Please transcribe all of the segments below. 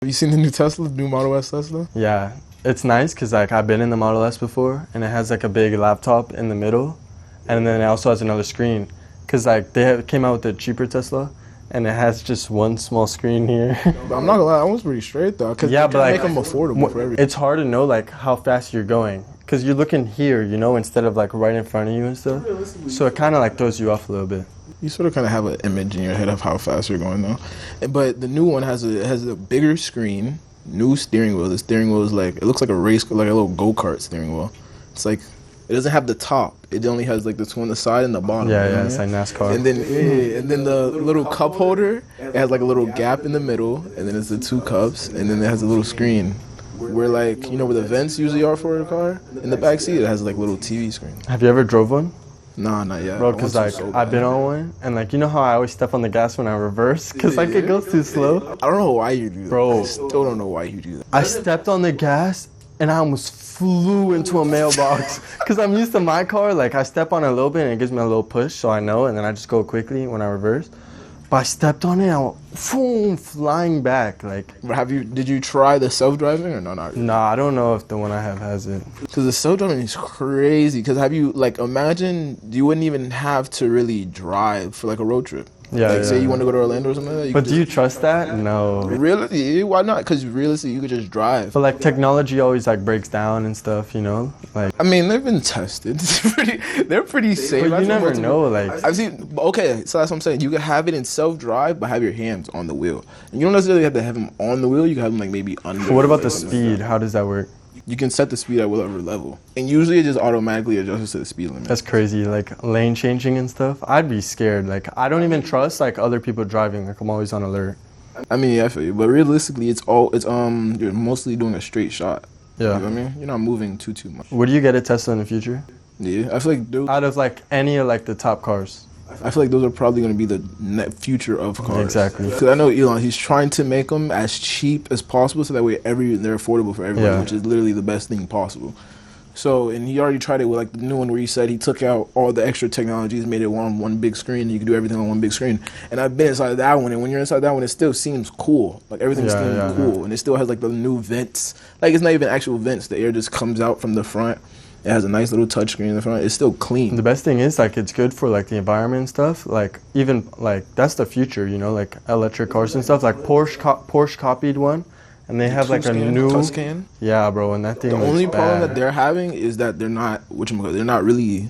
Have you seen the new Tesla, the new Model S Tesla? Yeah, it's nice because like I've been in the Model S before, and it has like a big laptop in the middle, and then it also has another screen. Cause like came out with the cheaper Tesla, and it has just one small screen here. But I'm not gonna lie, that one's pretty straight though. Cause Yeah, but like, make them affordable for everyone. It's hard to know like how fast you're going, cause you're looking here, you know, instead of like right in front of you and stuff. So it kind of like throws you off a little bit. You sort of kind of have an image in your head of how fast you're going though. But the new one has a bigger screen, new steering wheel. The steering wheel is like, it looks like a race, like a little go-kart steering wheel. It's like, it doesn't have the top. It only has like this one on the side and the bottom. Yeah, it's like NASCAR. And then the little cup holder, it has like a little gap in the middle, and then it's the two cups, and then it has a little screen where like, you know where the vents usually are for a car? In the back seat, it has like a little TV screen. Have you ever drove one? Nah, not yet. Bro, cause like I've been on one, and like you know how I always step on the gas when I reverse, cause like it goes too slow. I don't know why you do that. Bro. I still don't know why you do that. I stepped on the gas and I almost flew into a mailbox. Cause I'm used to my car, like I step on it a little bit and it gives me a little push, so I know, and then I just go quickly when I reverse. But I stepped on it and I went boom, flying back. Like, Did you try the self-driving or no? Not really? nah, I don't know if the one I have has it. Because the self-driving is crazy. Because imagine you wouldn't even have to really drive for like a road trip. Yeah, Like, yeah, say you want to go to Orlando or something like that. But do you trust that? No. Really? Why not? Because realistically, you could just drive. But like technology always like breaks down and stuff, you know? Like, I mean, they've been tested. They're pretty safe. but you never know, like. I've seen. Okay, so that's what I'm saying. You can have it in self-drive, but have your hands on the wheel. And you don't necessarily have to have them on the wheel. You can have them like maybe under. But what about the speed? How does that work? You can set the speed at whatever level, and usually it just automatically adjusts to the speed limit. That's crazy, like lane changing and stuff. I'd be scared. Like I don't even trust like other people driving. Like I'm always on alert. I mean, yeah, I feel you. But realistically, you're mostly doing a straight shot. Yeah. You know what I mean? You're not moving too much. Would you get a Tesla in the future? Yeah, I feel like Out of like any of like the top cars. I feel like those are probably going to be the future of cars. Exactly. Because I know Elon, he's trying to make them as cheap as possible so that way they're affordable for everybody, Yeah. which is literally the best thing possible. So, and he already tried it with like the new one where he said he took out all the extra technologies, made it one big screen, and you can do everything on one big screen. And I've been inside that one, and when you're inside that one, it still seems cool. Like everything's still cool, and it still has like the new vents. Like it's not even actual vents. The air just comes out from the front. It has a nice little touch screen in the front. It's still clean. The best thing is like it's good for like the environment and stuff. Like even like that's the future, you know, like electric cars and stuff. Like Porsche copied one, and they have like a new Tuscan. Yeah, bro, and that thing. The only problem that they're having is that they're not really.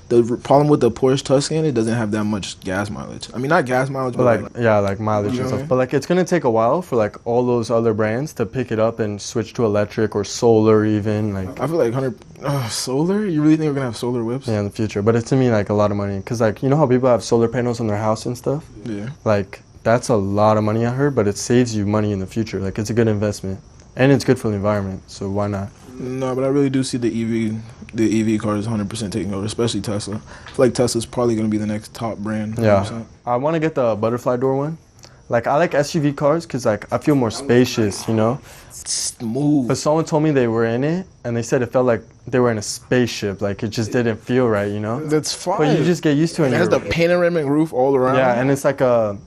The problem with the Porsche Tuscan, it doesn't have that much gas mileage. I mean, not gas mileage, but like like mileage and stuff. But like it's gonna take a while for like all those other brands to pick it up and switch to electric or solar even. Like I feel like solar. You really think we're gonna have solar whips? yeah, in the future. But it's to me like a lot of money because like you know how people have solar panels on their house and stuff. Yeah. Like that's a lot of money I heard, but it saves you money in the future. Like it's a good investment and it's good for the environment. So why not? No, but I really do see the EV cars 100% taking over, especially Tesla. I feel like Tesla's probably going to be the next top brand. 100%. Yeah, I want to get the butterfly door one. Like I like SUV cars because like I feel more spacious, you know. Smooth. But someone told me they were in it, and they said it felt like they were in a spaceship. Like it just didn't feel right, you know. That's fine. But you just get used to it. It has the panoramic roof all around. Yeah, and it's like the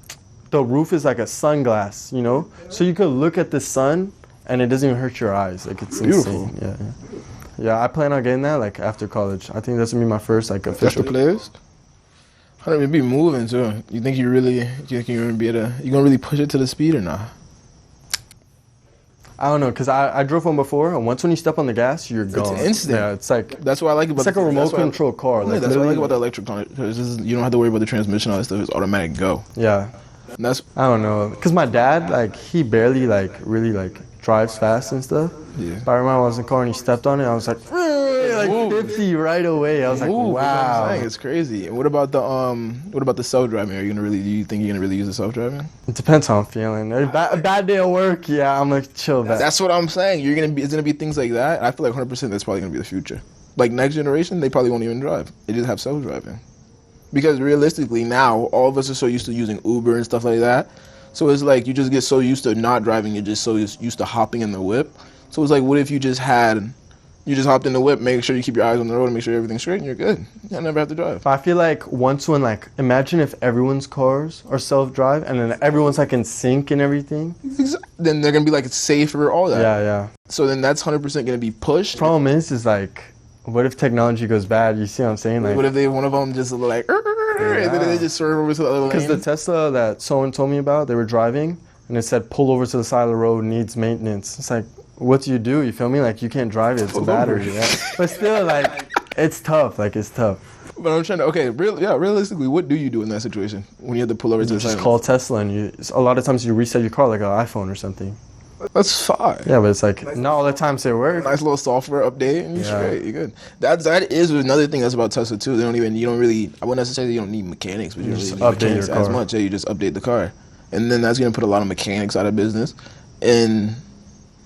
roof is like a sunglass, you know. So you could look at the sun, and it doesn't even hurt your eyes. Like it's beautiful. Insane. Yeah. I plan on getting that like after college. I think that's gonna be my first like official. That's the players. How do you be moving too? You think you're gonna be able to? You gonna really push it to the speed or not? I don't know, cause I drove one before, and once when you step on the gas, you're gone. It's instant. Yeah, it's like that's what I like about. It's like a remote control car. Like, that's what I like about the electric car. Because you don't have to worry about the transmission. All that stuff is automatic go. Yeah. And that's I don't know, cause my dad like he barely like really like drives fast and stuff. Yeah. But I remember I was in the car and he stepped on it. I was like 50 right away. I was like, wow. It's crazy. And what about the self-driving? Do you think you're gonna really use the self-driving? It depends how I'm feeling. A bad day at work, yeah, I'm gonna chill back. That's what I'm saying. It's gonna be things like that. I feel like 100% that's probably gonna be the future. Like next generation, they probably won't even drive. They just have self-driving. Because realistically now, all of us are so used to using Uber and stuff like that. So it's like you just get so used to not driving, you're just so used to hopping in the whip. So it's like, what if you just had You just hopped in the whip, make sure you keep your eyes on the road and make sure everything's straight, and you're good. You never have to drive. I feel like once when like, imagine if everyone's cars are self-drive and then everyone's like in sync and everything. Then they're gonna be like, it's safer, all that. Yeah. So then that's 100% gonna be pushed. Problem is like, what if technology goes bad? You see what I'm saying? Like, what if one of them just like, and then they just swerve over to the other lane? Because the Tesla that someone told me about, they were driving and it said pull over to the side of the road, needs maintenance. It's like, what do? You feel me? Like, you can't drive it. It's a battery. Yeah? But still, like, it's tough. Like, it's tough. But I'm trying to, realistically, what do you do in that situation when you have to pull over to the side? Just call Tesla and a lot of times you reset your car like an iPhone or something. That's fine. Yeah, but it's like, not all the times they work. Nice little software update and you're straight. You're good. That is another thing that's about Tesla too. I wouldn't necessarily, you don't need mechanics, but you don't really need mechanics as much. Yeah, you just update the car. And then that's going to put a lot of mechanics out of business. And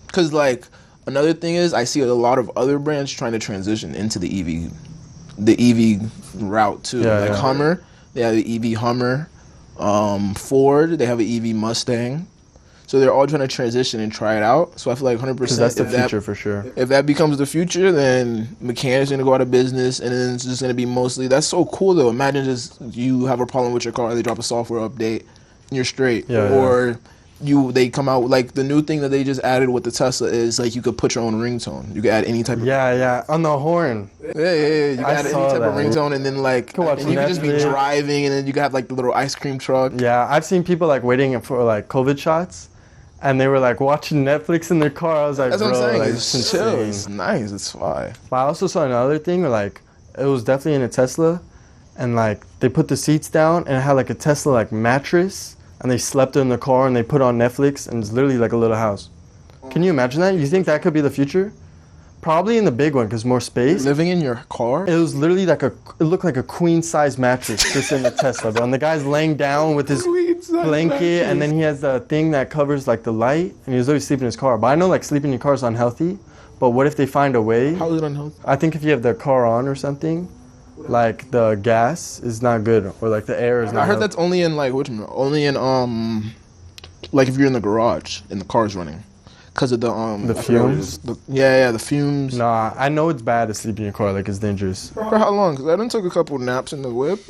because, like, another thing is I see a lot of other brands trying to transition into the EV route too. Hummer, they have the EV Hummer. Ford, they have an EV Mustang. So they're all trying to transition and try it out. So I feel like 100%. Because that's the future for sure. If that becomes the future, then mechanics are going to go out of business, and then it's just going to be mostly. That's so cool though. Imagine just you have a problem with your car, they drop a software update, and you're straight. Or they come out like the new thing that they just added with the Tesla is like you could put your own ringtone. You could add any type of on the horn. You can add any type of ringtone, and then like you can just be driving, and then you can have like the little ice cream truck. Yeah, I've seen people like waiting for like COVID shots, and they were like watching Netflix in their car. I was like, that's what I'm saying. Like, it's chill. It's nice. It's fine. But I also saw another thing where like it was definitely in a Tesla, and like they put the seats down and it had like a Tesla like mattress. And they slept in the car and they put on Netflix and it's literally like a little house. Can you imagine that? You think that could be the future? Probably in the big one because more space. Living in your car? It was literally like it looked like a queen size mattress just in the Tesla, bro. And the guy's laying down with his blanket and then he has the thing that covers like the light and he was literally sleeping in his car. But I know like sleeping in your car is unhealthy, but what if they find a way? How is it unhealthy? I think if you have the car on or something, like the gas is not good or like the air is not. I heard that's only in like like if you're in the garage and the car's running because of the fumes. The fumes. Nah, I know it's bad to sleep in your car. Like it's dangerous. For how long? Because I done took a couple naps in the whip.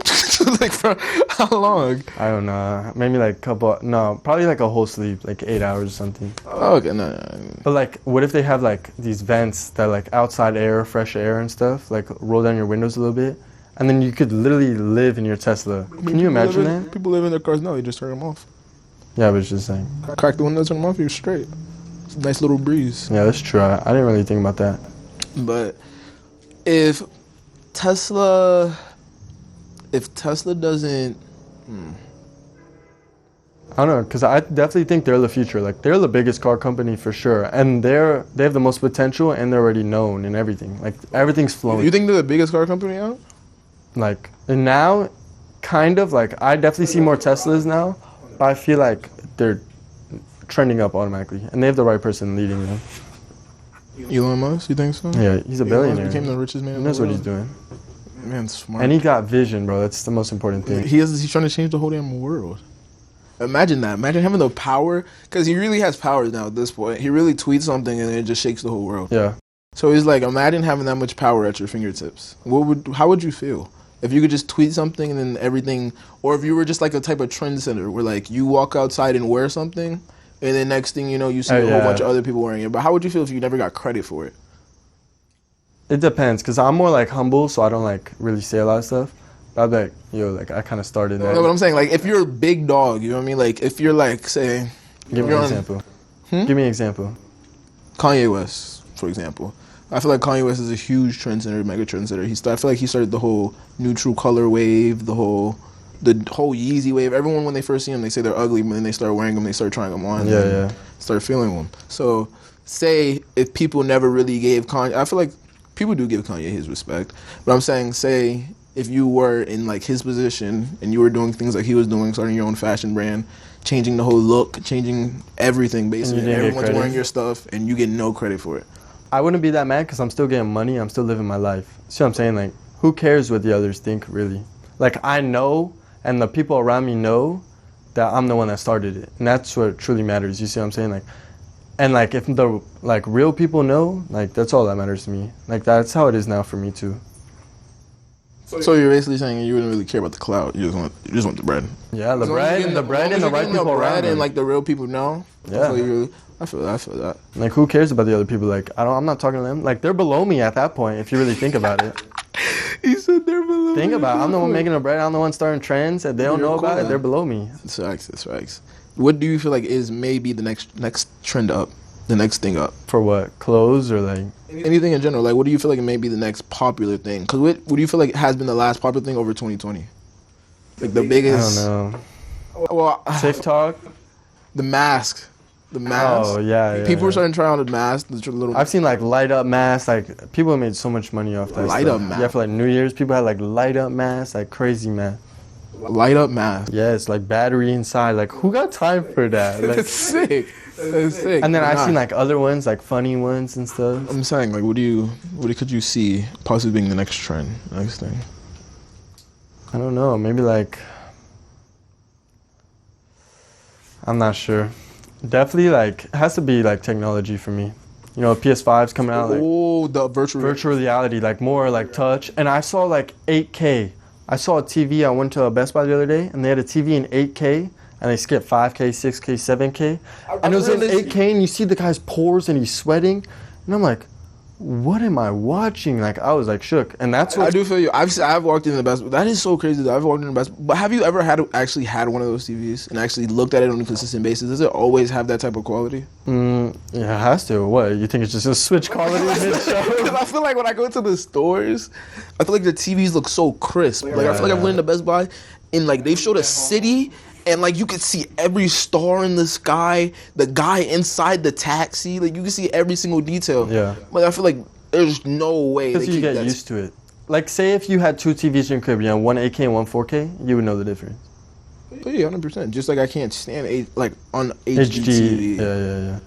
Like for how long? I don't know. Maybe like probably like a whole sleep, like 8 hours or something. Oh, okay, no. But like, what if they have like these vents that like outside air, fresh air and stuff, like roll down your windows a little bit, and then you could literally live in your Tesla. Can you imagine that? People live in their cars now. You just turn them off. Yeah, but it's just like crack the windows, turn them off. You're straight. It's a nice little breeze. Yeah, that's true. I didn't really think about that. But if Tesla doesn't, I don't know, because I definitely think they're the future. Like they're the biggest car company for sure, and they have the most potential, and they're already known and everything. Like everything's flowing. You think they're the biggest car company out? Like and now, kind of like I definitely see more Teslas now, but I feel like they're trending up automatically, and they have the right person leading them. Elon Musk, you think so? Yeah, he's a billionaire. He became the richest man. He knows what he's doing. Man's smart. And he got vision, bro. That's the most important thing. He's trying to change the whole damn world. Imagine that. Imagine having the power, because he really has powers now at this point. He really tweets something and it just shakes the whole world. Yeah. So he's like, imagine having that much power at your fingertips. How would you feel if you could just tweet something and then everything, or if you were just like a type of trendsetter where like you walk outside and wear something, and then next thing you know, you see a whole bunch of other people wearing it. But how would you feel if you never got credit for it? It depends, because I'm more like humble, so I don't like really say a lot of stuff. I'd be like, like I kind of started that. No, but I'm saying, like, if you're a big dog, you know what I mean? Like, if you're like, say... Give me an example. Give me an example. Kanye West, for example. I feel like Kanye West is a huge trendsetter, mega trendsetter. I feel like he started the whole neutral color wave, the whole Yeezy wave. Everyone, when they first see him, they say they're ugly, but then they start wearing them, they start trying them on, start feeling them. So, say if people never really gave Kanye... I feel like people do give Kanye his respect, but I'm saying, say... if you were in like his position and you were doing things like he was doing, starting your own fashion brand, changing the whole look, changing everything basically, and everyone's wearing your stuff and you get no credit for it. I wouldn't be that mad because I'm still getting money, I'm still living my life. See what I'm saying? Like, who cares what the others think, really? Like, I know, and the people around me know that I'm the one that started it. And that's what truly matters. You see what I'm saying? Like, And like if the like real people know, like that's all that matters to me. Like that's how it is now for me too. So you're basically saying you wouldn't really care about the clout. You just want the bread. Yeah, the bread and the right people around and them. like the real people know. Yeah. I feel that. Like who cares about the other people? Like I'm not talking to them. Like they're below me at that point. If you really think about it. He said they're below. Think about it. I'm the one making the bread. I'm the one starting trends. And they don't know about it. They're below me. It's facts. What do you feel like is maybe the next trend up? The next thing up? For what? Clothes or like? Anything in general. Like what do you feel like may be the next popular thing? Because what do you feel like has been the last popular thing over 2020? Like the biggest. I don't know. Well, TikTok? The mask. The mask. Oh, yeah. People were starting to try on the mask. The little. I've seen like light up masks. Like people have made so much money off that. Light up mask. Yeah, for like New Year's, people had like light up masks, like crazy masks. Light up mask. Yeah, it's like battery inside. Like who got time for that? Like, That's sick. That's sick. and then I've seen like other ones, like funny ones and stuff. I'm saying, like, what could you see possibly being the next trend, next thing? I don't know. Maybe like. I'm not sure. Definitely like it has to be like technology for me. You know, PS5's coming out. Like, The virtual reality, like more like touch. And I saw like 8K. I saw a TV. I went to a Best Buy the other day, and they had a TV in 8K, and they skipped 5K, 6K, 7K, and it was in 8K, and you see the guy's pores, and he's sweating, and I'm like, what am I watching? Like I was like shook, and that's what I do feel you. I've walked in the Best. That is so crazy that I've walked in the Best. But have you ever actually had one of those TVs and actually looked at it on a consistent basis? Does it always have that type of quality? Yeah, it has to. What you think it's just a switch quality mid-show? Because I feel like when I go to the stores, I feel like the TVs look so crisp. Like I feel like I've went to Best Buy, and like they've showed a city. And like you could see every star in the sky, the guy inside the taxi, like you can see every single detail. Yeah. Like I feel like there's no way. Because you get used to it. Like say if you had two TVs in your crib, you know, one 8K and one 4K, you would know the difference. Oh, yeah, 100%. Just like I can't stand on HD HD. TV. Yeah.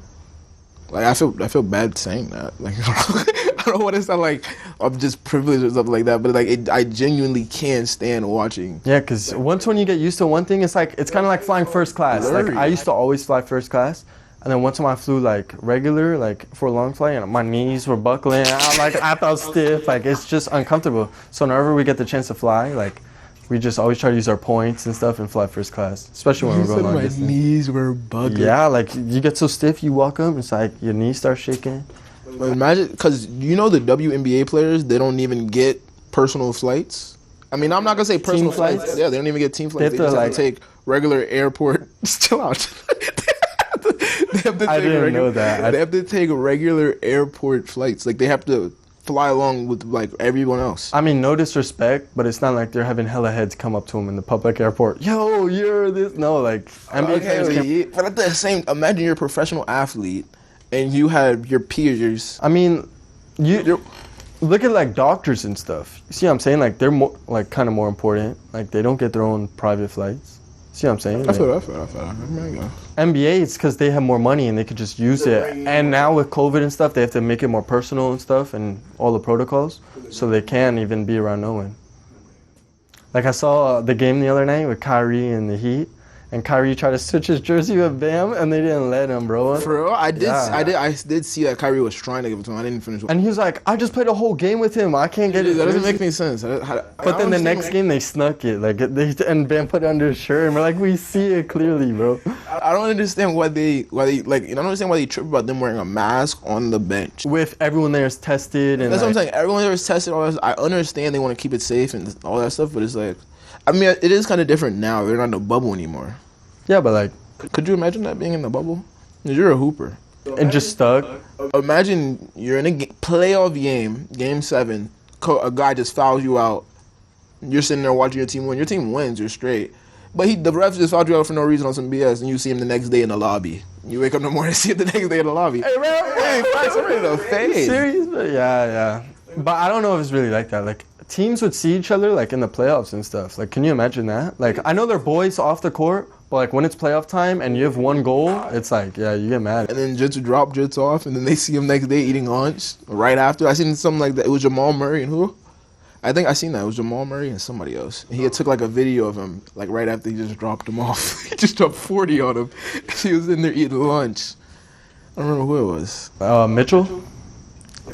Like I feel bad saying that. Like I don't want to sound like I'm just privileged or something like that, but like I genuinely can't stand watching. Yeah, because once when you get used to one thing, it's kind of like flying first class. Like I used to always fly first class, and then one time I flew like regular, like for a long flight, and my knees were buckling. I felt stiff. Like it's just uncomfortable. So whenever we get the chance to fly, like we just always try to use our points and stuff and fly first class, especially when we're going long distance. My knees were buckling. Yeah, like you get so stiff, you walk up, it's like your knees start shaking. But imagine, because you know the WNBA players, they don't even get personal flights. I mean, I'm not gonna say personal flights. Yeah, they don't even get team flights. They just have to take regular airport. Chill out. I didn't know that. They have to take regular airport flights. Like they have to fly along with like everyone else. I mean, no disrespect, but it's not like they're having hella heads come up to them in the public airport. Yo, you're this. No, like NBA players. But at the same, imagine you're a professional athlete and you have your peers. I mean, you look at like doctors and stuff. You see what I'm saying? Like they're more, like kind of more important. Like they don't get their own private flights. See what I'm saying? I feel that. NBA, it's because they have more money and they could just use it. And now with COVID and stuff, they have to make it more personal and stuff and all the protocols, so they can't even be around no one. Like I saw the game the other night with Kyrie and the Heat, and Kyrie tried to switch his jersey with Bam, and they didn't let him, bro. For real? I did see that Kyrie was trying to give it to him. I didn't finish. And he was like, I just played a whole game with him. I can't get it. That doesn't make any sense. But then the next game, they snuck it. And Bam put it under his shirt, and we're like, we see it clearly, bro. I don't understand why they like. I don't understand why they trip about them wearing a mask on the bench. With everyone there is tested. And that's what I'm saying. Everyone there is tested. All that. I understand they want to keep it safe and all that stuff, but it's like, I mean, it is kind of different now. They're not in a bubble anymore. Yeah, but like... Could you imagine that being in the bubble? You're a hooper. And just stuck? Imagine you're in a playoff game, game 7, a guy just fouls you out. You're sitting there watching your team win. Your team wins, you're straight. But the refs just fouled you out for no reason on some BS, and you see him the next day in the lobby. You wake up in the morning and see him the next day in the lobby. Hey, man, I'm ready to fade. Serious? Yeah. But I don't know if it's really like that. Like, teams would see each other, like, in the playoffs and stuff. Like, can you imagine that? Like, I know they're boys off the court, but, like, when it's playoff time and you have one goal, it's like, yeah, you get mad. And then Jits drop Jits off, and then they see him next day eating lunch right after. I seen something like that. It was Jamal Murray and who? I think I seen that. It was Jamal Murray and somebody else. And he had took, like, a video of him, like, right after he just dropped him off. He just dropped 40 on him. He was in there eating lunch. I remember who it was. Mitchell.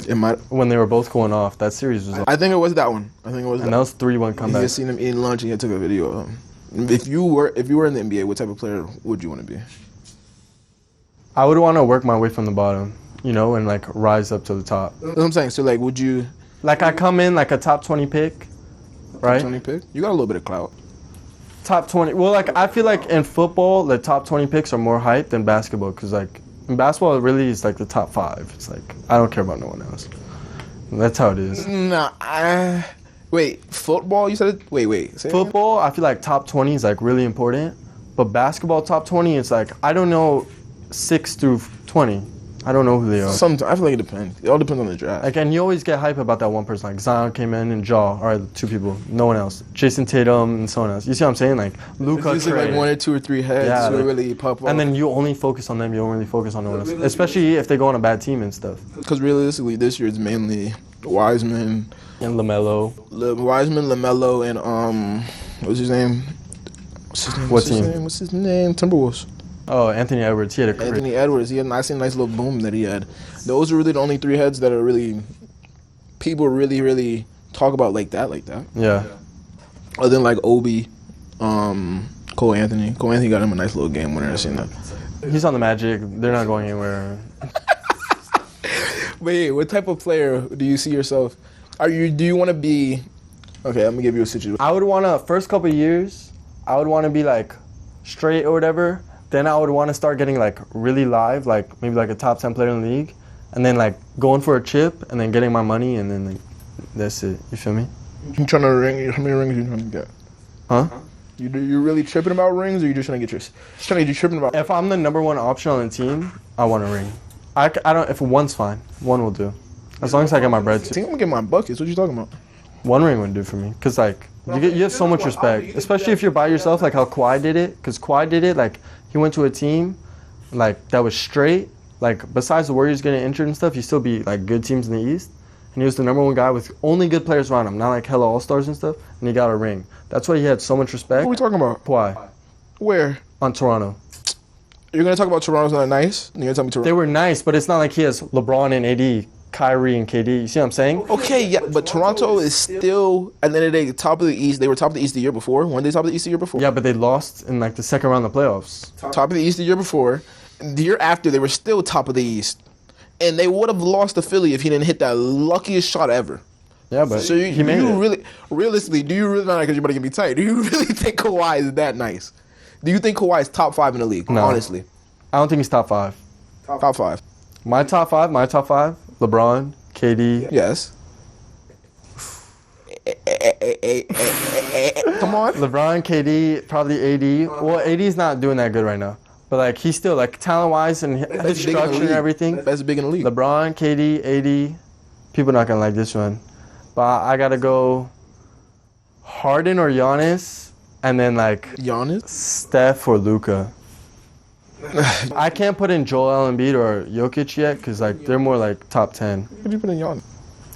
It might. When they were both going off, that series was. I think it was that one. I think it was. And that was 3-1 comeback. You had seen him eating lunch and he took a video of him. If you were in the NBA, what type of player would you want to be? I would want to work my way from the bottom, you know, and like rise up to the top. That's what I'm saying. So like, would you? Like I come in like a top 20 pick, right? Top 20 pick. You got a little bit of clout. Top 20. Well, like I feel like in football, the top 20 picks are more hype than basketball, because like in basketball, it really is like the top 5. It's like I don't care about no one else. And that's how it is. Nah. Wait, football? You said it? Wait. Say Football, I feel like top 20 is like really important, but basketball top 20 is like I don't know 6 through 20. I don't know who they are. Sometimes I feel like it depends. It all depends on the draft. Like, and you always get hype about that one person. Like Zion came in and Ja are the 2 people. No one else. Jason Tatum and someone else. You see what I'm saying? Like Luka. It's usually like 1 or 2 or 3 heads who really pop off. And then you only focus on them. You don't really focus on no one else. Especially if they go on a bad team and stuff. Because realistically, this year it's mainly Wiseman. And LaMelo. LaMelo, and what's his name? What's his name? Timberwolves. Oh, Anthony Edwards. He had a Anthony Edwards. He had a nice little boom that he had. Those are really the only 3 heads that are really people really talk about like that. Yeah. Other than like Obi, Cole Anthony. Cole Anthony got him a nice little game winner. I've seen that. He's on the Magic. They're not going anywhere. Wait, what type of player do you see yourself? Do you want to be? Okay, let me give you a situation. I would want to first couple years. I would want to be like straight or whatever. Then I would want to start getting like really live, like maybe like a top 10 player in the league, and then like going for a chip, and then getting my money, and then like, that's it. You feel me? You trying to ring? How many rings are you trying to get? Huh? You really tripping about rings, or you just trying to get you tripping about? If I'm the number 1 option on the team, I want a ring. I don't. If one's fine, one will do. As long as I get my bread I too. think I'm gonna get my buckets. What you talking about? 1 ring would do for me, cause like you have so much respect, especially if you're by yourself, like how Kawhi did it. Cause Kawhi did it, like he went to a team, like that was straight. Like besides the Warriors getting injured and stuff, he still beat like good teams in the East, and he was the number 1 guy with only good players around him, not like hella all-stars and stuff. And he got a ring. That's why he had so much respect. What are we talking about? Kawhi Where? on Toronto. You're gonna talk about Toronto's not nice? You're gonna tell me Toronto? They were nice, but it's not like he has LeBron and AD, Kyrie and KD. You see what I'm saying? Okay, yeah, but Toronto is still, at the end of the day, top of the East. They were top of the East the year before. Weren't they top of the East the year before? Yeah, but they lost in like the second round of the playoffs. Top of the East the year before. The year after, they were still top of the East. And they would have lost to Philly if he didn't hit that luckiest shot ever. Yeah, but So he made it. really, realistically, do you really not, because you're about to get me tight, do you really think Kawhi is that nice? Do you think Kawhi is top 5 in the league, No. honestly? I don't think he's top 5. Top 5. My top 5, LeBron, KD. Yes. Come on. LeBron, KD, probably AD. Well, AD's not doing that good right now. But like he's still like talent-wise and his Best big in the structure and league. everything. Best big in the league. LeBron, KD, AD. People not gonna like this one. But I gotta go Harden or Giannis, and then like Giannis? Steph or Luka. I can't put in Joel Embiid or Jokic yet, because like they're more like top 10. What do you put in Giannis?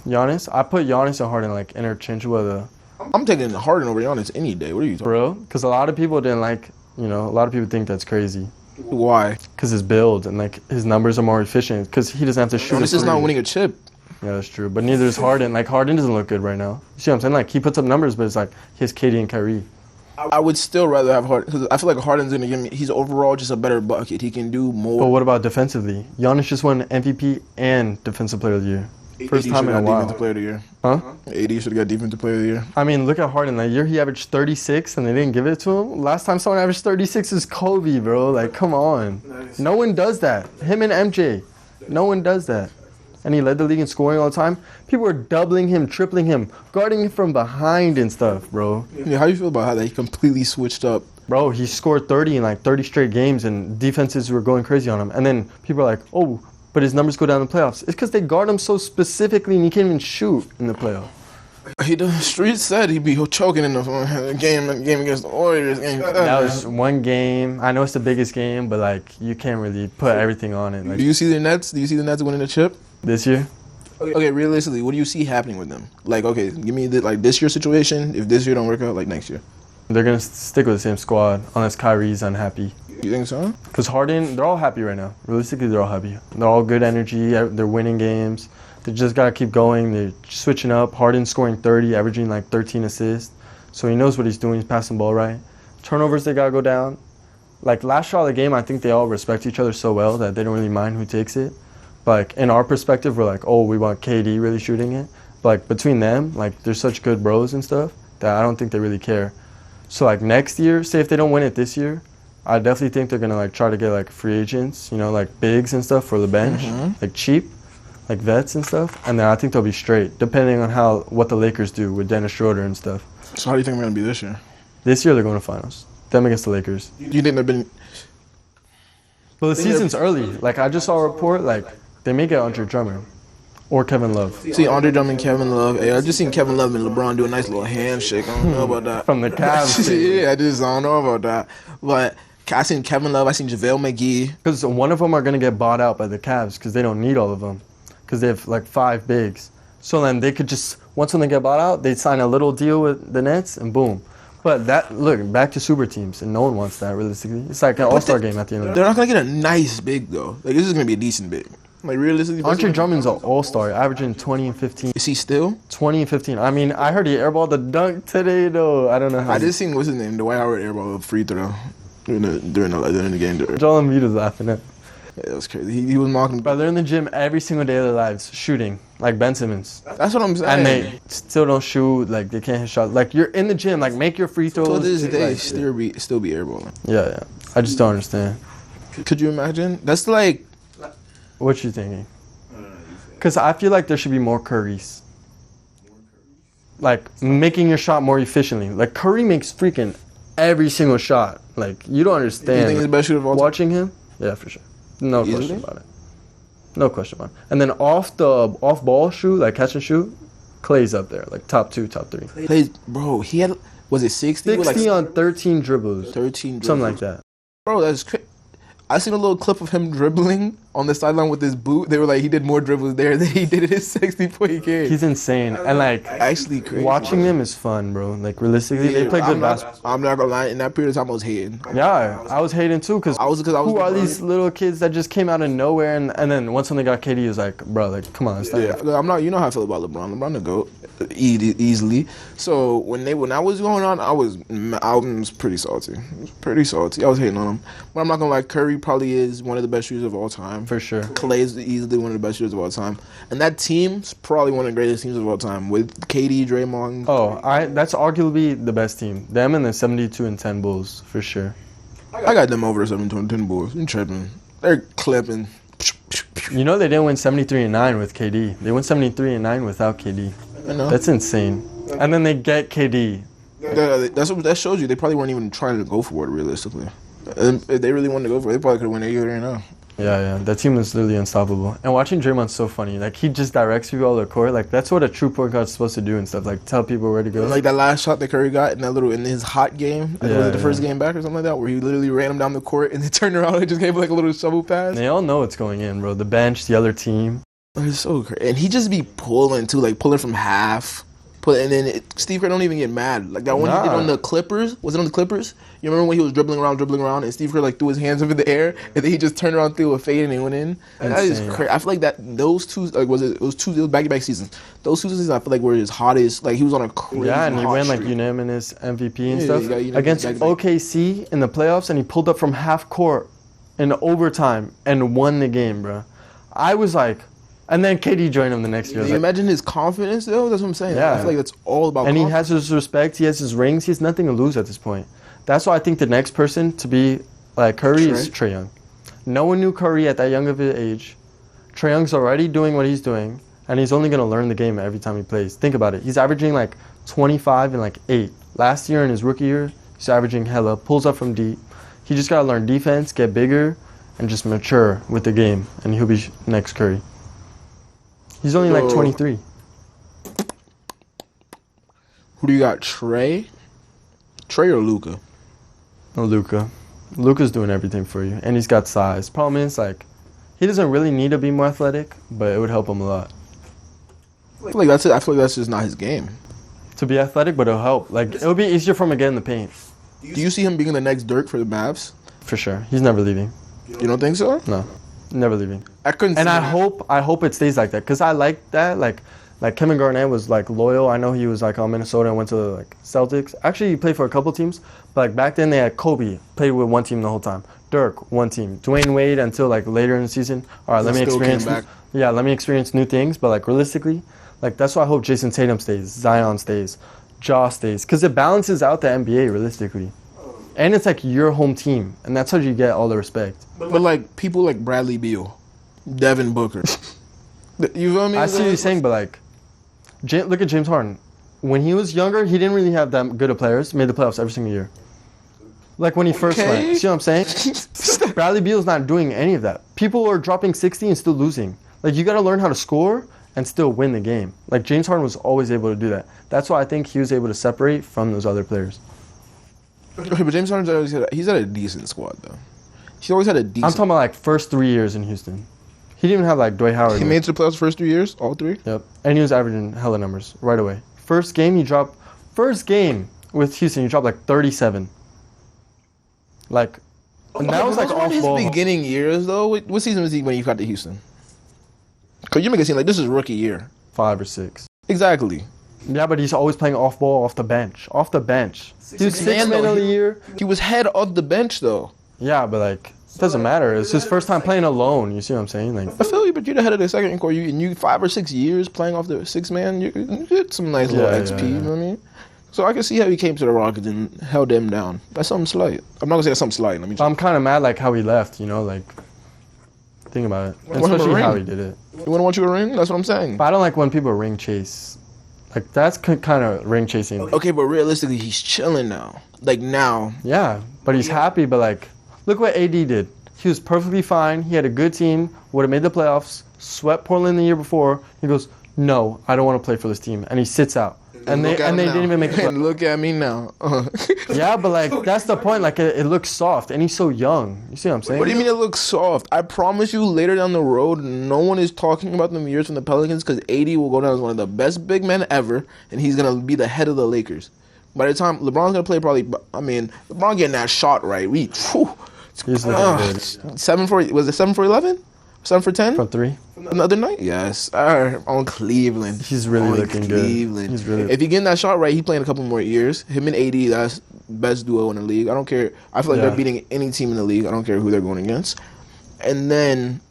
Giannis? I put Giannis and Harden like interchangeable, I'm taking Harden over Giannis any day. What are you talking bro. Because a lot of people didn't like, a lot of people think that's crazy. about? Why? Because his build and like his numbers are more efficient. Because he doesn't have to shoot. Giannis is not winning a chip. Yeah, that's true. But neither is Harden. Like Harden doesn't look good right now. You see what I'm saying? Like he puts up numbers, but it's like he has KD and Kyrie. I would still rather have Harden, because I feel like Harden's going to give me, he's overall just a better bucket. He can do more. But what about defensively? Giannis just won MVP and Defensive Player of the Year. First time in a while. Defensive Player of the Year. Huh? AD should have got Defensive Player of the Year. I mean, look at Harden. That year he averaged 36 and they didn't give it to him. Last time someone averaged 36 is Kobe, bro. Like, come on. No one does that. Him and MJ. No one does that. And he led the league in scoring all the time. People were doubling him, tripling him, guarding him from behind and stuff, bro. Yeah, how do you feel about how they completely switched up? Bro, he scored 30 in like 30 straight games and defenses were going crazy on him. And then people are like, oh, but his numbers go down in the playoffs. It's because they guard him so specifically and he can't even shoot in the playoffs. The street said he'd be choking in the game against the Warriors. That was one game. I know it's the biggest game, but like you can't really put everything on it. Like, Do you see the Nets? Do you see the Nets winning the chip? this year? Okay, realistically, what do you see happening with them? Like, okay, give me this year situation. If this year don't work out, like next year. They're going to stick with the same squad unless Kyrie's unhappy. You think so? Because Harden, they're all happy right now. Realistically, they're all happy. They're all good energy. They're winning games. They just got to keep going. They're switching up. Harden scoring 30, averaging like 13 assists. So he knows what he's doing. He's passing the ball right. Turnovers, they got to go down. Like last shot of the game, I think they all respect each other so well that they don't really mind who takes it. But like, in our perspective, we're like, oh, we want KD really shooting it. But like, between them, like they're such good bros and stuff that I don't think they really care. So like next year, say if they don't win it this year, I definitely think they're gonna like try to get like free agents, you know, like bigs and stuff for the bench, like cheap, like vets and stuff. And then I think they'll be straight, depending on what the Lakers do with Dennis Schroeder and stuff. So how do you think they're gonna be this year? This year they're going to finals. Them against the Lakers. Do you think they've been? Well, the season's early. Like I just saw a report, like they may get Andre Drummond or Kevin Love. See, Andre Drummond, Kevin Love. Hey, I just seen Kevin Love and LeBron do a nice little handshake. I don't know about that. From the Cavs. Yeah, I don't know about that. But I seen Kevin Love. I seen JaVale McGee. Because one of them are going to get bought out by the Cavs because they don't need all of them. Because they have like 5 bigs. So then they could just, once when they get bought out, they'd sign a little deal with the Nets and boom. But that, look, back to super teams, and no one wants that realistically. It's like an all-star game at the end of the day. They're not going to get a nice big, though. Like, this is going to be a decent big. Like, realistically. Andre Drummond's an all-star, averaging 20 and 15. Is he still? 20 and 15. I mean, I heard he airballed the dunk today, though. I don't know how. I just seen, what's his name? Dwight Howard airball a free throw during the game. Joel Embiid was laughing at. Yeah, that was crazy. He was mocking. But they're in the gym every single day of their lives, shooting, like Ben Simmons. That's what I'm saying. And they still don't shoot, like they can't hit shots. Like you're in the gym, like make your free throws. To this day, like, still be airballing. Yeah. I just don't understand. Could you imagine? That's like. What you thinking? Because I feel like there should be more Currys. Like making your shot more efficiently. Like Curry makes freaking every single shot. Like you don't understand. You think he's the best shooter of all time? Watching him? Yeah, for sure. No question about it. No question about it. And then off ball shoot, like catch and shoot, Clay's up there, like top 2, top 3. Clay, bro, he had, was it 60? 60 on 13 dribbles. 13 dribbles. Something like that. Bro, that's crazy. I seen a little clip of him dribbling on the sideline with his boot. They were like, he did more dribbles there than he did in his 60-point game. He's insane. And like, actually crazy. Watching them is fun, bro. Like realistically, they play good basketball. I'm not gonna lie, in that period of time I was hating. Yeah, I was hating too, because who are these little kids that just came out of nowhere and then once when they got KD, it was like, bro, like come on. Yeah, I'm not. You know how I feel about LeBron. LeBron the GOAT, easily. So when I was going on, I was pretty salty. I was hating on him, but I'm not gonna lie. Curry probably is one of the best shooters of all time. For sure. Clay is easily one of the best shooters of all time, and that team's probably one of the greatest teams of all time with KD, Draymond. Oh, that's arguably the best team. Them and the 72-10 Bulls for sure. I got them over 72-10 Bulls. I'm tripping. They're clipping. You know they didn't win 73-9 with KD. They went 73-9 without KD. I know. That's insane. And then they get KD. That shows you they probably weren't even trying to go for it realistically. If they really wanted to go for it, they probably could have won 8 right now. Yeah. That team was literally unstoppable. And watching Draymond's so funny. Like, he just directs people all the court. Like, that's what a true point guard's supposed to do and stuff. Like, tell people where to go. Like that last shot that Curry got in his hot game. Was it the first game back or something like that? Where he literally ran him down the court and then turned around and just gave like a little shovel pass. They all know it's going in, bro. The bench, the other team. It's so crazy. And he just be pulling, too. Like, pulling from half. And then Steve Kerr don't even get mad. Like that one he did on the Clippers. Was it on the Clippers? You remember when he was dribbling around, and Steve Kerr like threw his hands up in the air, and then he just turned around, threw a fade, and he went in. And that is crazy. I feel like those two, like it was back-to-back seasons. Those 2 seasons I feel like were his hottest. Like he was on a crazy. Yeah, and he won like unanimous MVP and stuff against OKC in the playoffs, and he pulled up from half court in overtime and won the game, bro. I was like. And then KD joined him the next year. Can you imagine his confidence, though? That's what I'm saying. Yeah. I feel like that's all about confidence. And he has his respect. He has his rings. He has nothing to lose at this point. That's why I think the next person to be like Curry is Trae Young. No one knew Curry at that young of an age. Trae Young's already doing what he's doing, and he's only going to learn the game every time he plays. Think about it. He's averaging like 25 and like 8. Last year in his rookie year, he's averaging hella, pulls up from deep. He just got to learn defense, get bigger, and just mature with the game, and he'll be next Curry. He's only like 23. Who do you got, Trae or Luka? No, Luka. Luka's doing everything for you, and he's got size. Problem is, like, he doesn't really need to be more athletic, but it would help him a lot. I feel like that's it. I feel like that's just not his game. To be athletic, but it'll help. Like, it'll be easier for him to get in the paint. Do you see him being the next Dirk for the Mavs? For sure. He's never leaving. You don't think so? No. Never leaving. I couldn't. And see I that. hope it stays like that, because I like that. Like Kevin Garnett was like loyal. I know he was like on Minnesota and went to like Celtics. Actually, he played for a couple teams, but like back then they had Kobe, played with one team the whole time. Dirk, one team. Dwayne Wade until like later in the season. All right, let me Still came experience. back. Yeah, let me experience new things. But like realistically, like that's why I hope Jason Tatum stays, Zion stays, Ja stays, because it balances out the NBA realistically. And it's like your home team, and that's how you get all the respect. But like people like Bradley Beal, Devin Booker. You feel me? I see what you're saying, but like, look at James Harden. When he was younger, he didn't really have that good of players. Made the playoffs every single year. Like when he first went. See what I'm saying? Bradley Beal's not doing any of that. People are dropping 60 and still losing. Like you got to learn how to score and still win the game. Like James Harden was always able to do that. That's why I think he was able to separate from those other players. Okay, but James Harden's always he's had a decent squad though. He's always had a decent. I'm talking about like first 3 years in Houston. He didn't even have like Dwight Howard. He made it to the playoffs the first 3 years, all three. Yep, and he was averaging hella numbers right away. First game with Houston, he dropped like 37. Like, and that was like off his ball. beginning years though. What season was he when he got to Houston? Cause you make it seem like this is rookie year. 5 or 6. Exactly. Yeah, but he's always playing off ball, off the bench. Off the bench. He was 6 man of the year. He was head of the bench though. Yeah, but like, it doesn't matter. It's his first time playing alone. You see what I'm saying? Like, I feel you, but you're the head of the second core. You 5 or 6 years playing off the 6 man. You get some nice little XP. You know what I mean? So I can see how he came to the Rockets and held them down. That's something slight. I'm not gonna say that's something slight. I'm kind of mad like how he left. You know, like, think about it. Especially how he did it. You wouldn't want you a ring? That's what I'm saying. But I don't like when people ring chase. Like, that's kind of ring chasing. Okay, but realistically, he's chilling now. Like now. Yeah, but he's happy. But like, look what AD did. He was perfectly fine. He had a good team. Would have made the playoffs. Swept Portland the year before. He goes, no, I don't want to play for this team, and he sits out. And they didn't even make the playoffs. And look at me now. Yeah, but like that's the point. Like it looks soft, and he's so young. You see what I'm saying? What do you mean it looks soft? I promise you, later down the road, no one is talking about them years from the Pelicans because AD will go down as one of the best big men ever, and he's gonna be the head of the Lakers. By the time LeBron's gonna play, LeBron getting that shot right. He's looking good. 7 for 11? 7 for 10? From 3. Another night? Yes. On Cleveland. He's really looking good. He's really. If he getting that shot right, he playing a couple more years. Him and AD, that's best duo in the league. I don't care. I feel like they're beating any team in the league. I don't care who they're going against. And then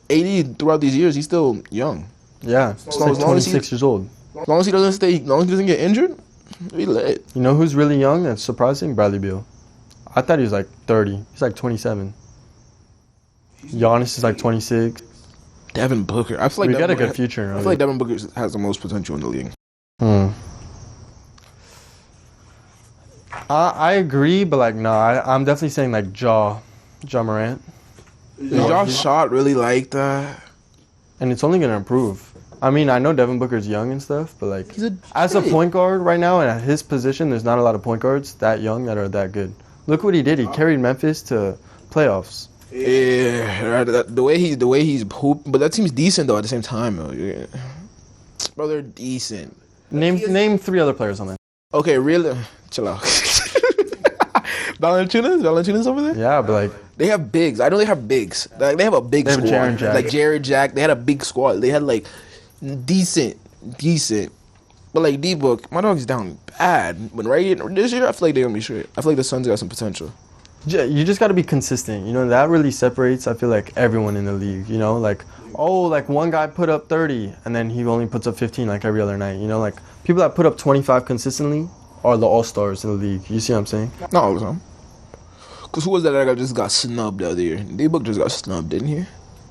AD throughout these years, he's still young. Yeah, he's like 26 years old. As long as he doesn't get injured, he lit. You know who's really young? That's surprising. Bradley Beal. I thought he was like 30. He's like 27. Giannis is like 26. Devin Booker. I feel like we got a good future. I feel like Devin Booker has the most potential in the league. I agree, but like no, I'm definitely saying like Ja Morant. Is Josh shot really like that? And it's only gonna improve. I mean, I know Devin Booker's young and stuff, but like as a point guard right now and at his position, there's not a lot of point guards that young that are that good. Look what he did. He carried Memphis to playoffs. Yeah, the way he's hooping, but that team's decent though. At the same time, though, yeah. Bro, they're decent. Name 3 other players on that. Okay, really, chill out. Valanciunas over there. Yeah, but like they have bigs. I know they have bigs. Like they have a big squad. Jaren Jack. Like Jared Jack. They had a big squad. They had like decent. But like D-Book, my dog's down bad. But this year, I feel like they're gonna be straight. I feel like the Suns got some potential. You just got to be consistent. You know, that really separates, I feel like, everyone in the league. You know, like, like one guy put up 30 and then he only puts up 15 like every other night. You know, like people that put up 25 consistently are the all-stars in the league. You see what I'm saying? Not all the time. Because who was that guy just got snubbed the other year? D-Book just got snubbed, didn't he?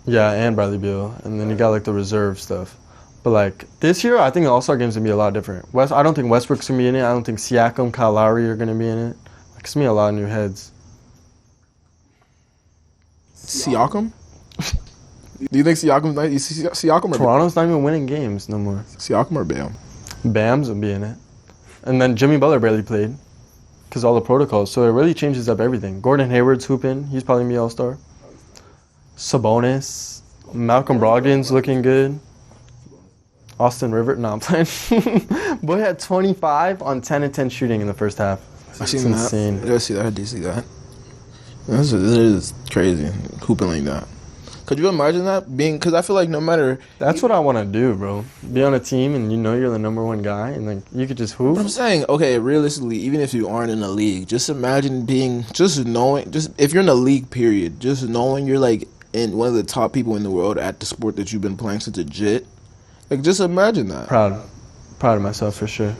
Yeah, and Bradley Beal. And then you got like the reserve stuff. But like this year, I think the All-Star game's going to be a lot different. I don't think Westbrook's going to be in it. I don't think Siakam, Kyle Lowry are going to be in it. It's going to be a lot of new heads. Siakam? Do you think Siakam's nice? Siakam or Toronto's not even winning games no more. Siakam or Bam? Bam's will be in it. And then Jimmy Butler barely played because all the protocols. So it really changes up everything. Gordon Hayward's hooping. He's probably going to be All-Star. Sabonis. Malcolm Brogdon's looking good. Austin Rivers. No, I'm playing. Boy had 25 on 10 and 10 shooting in the first half. I seen that. Insane. I did see that. This is crazy, hooping like that. Could you imagine that being? Because I feel like no matter. That's what I want to do, bro. Be on a team and you know you're the number one guy and like you could just hoop. But I'm saying, okay, realistically, even if you aren't in the league, just imagine knowing, if you're in the league, period, just knowing you're like in one of the top people in the world at the sport that you've been playing since a jit. Like, just imagine that. Proud of myself for sure.